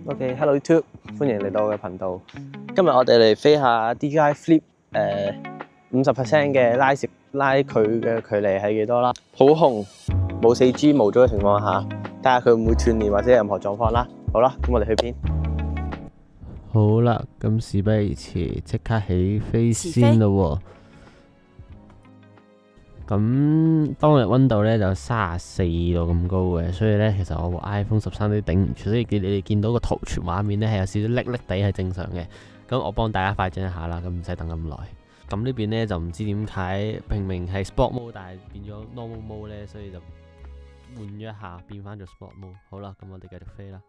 OK，Hello YouTube，歡迎嚟到我嘅頻道。今日我哋嚟飛下 DJI Flip 50% 嘅拉佢嘅距離係幾多啦？好紅冇4G 模組嘅情況下，睇下佢會唔會斷鏈或者任何狀況啦。好啦，咁我哋去邊？好啦，咁事不宜遲，即刻起飛先咯喎。咁當日溫度咧就34度咁高嘅，所以咧其實我部 iPhone 13都頂唔住，所以你哋見到個圖傳畫面咧係有少少瀝瀝地係正常嘅。咁我幫大家快進一下啦，咁唔使等咁耐。咁呢邊咧就唔知點解明明係 Sport Mode，但係變咗 Normal Mode 咧，所以就換咗一下變翻做 Sport Mode。好啦，咁我哋繼續飛啦。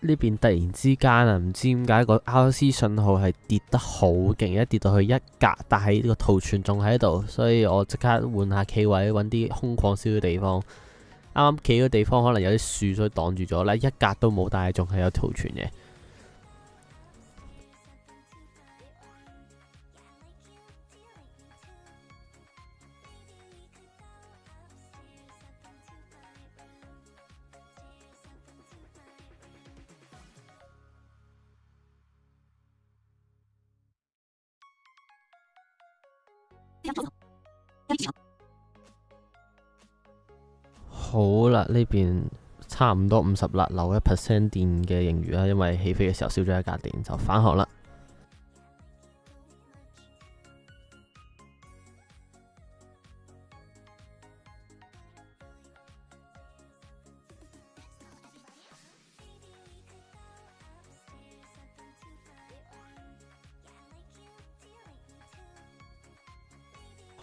呢邊突然之間啊，唔知點解個 RC 信號係跌得好勁，一跌到去1格，但係呢個圖傳仲喺度，所以我即刻換下企位，揾啲空曠少少地方。啱啱企嘅地方可能有啲樹，所以擋住咗啦，1格都冇，但係仲係有圖傳嘅。好啦，呢邊差唔多50啦，留1% 電嘅盈餘啦，因為起飛嘅時候少咗一格電，就返航啦。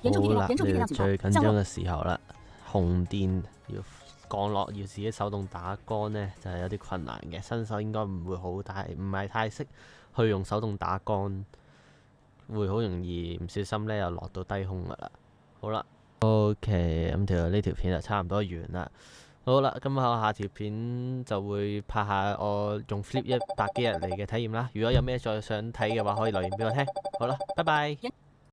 好啦，嚟到最緊張嘅時候啦，紅電要降落，要自己手動打桿呢，就係有啲困難嘅。新手應該唔會好，但係唔係太識去用手動打桿，會好容易唔小心呢又落到低空噶啦。好啦 ，OK，咁呢條片就差唔多完啦。好啦，咁我下條片就會拍下我用 Flip 100幾日嚟嘅體驗啦。如果有咩再想睇嘅話，可以留言俾我聽。好啦，拜拜。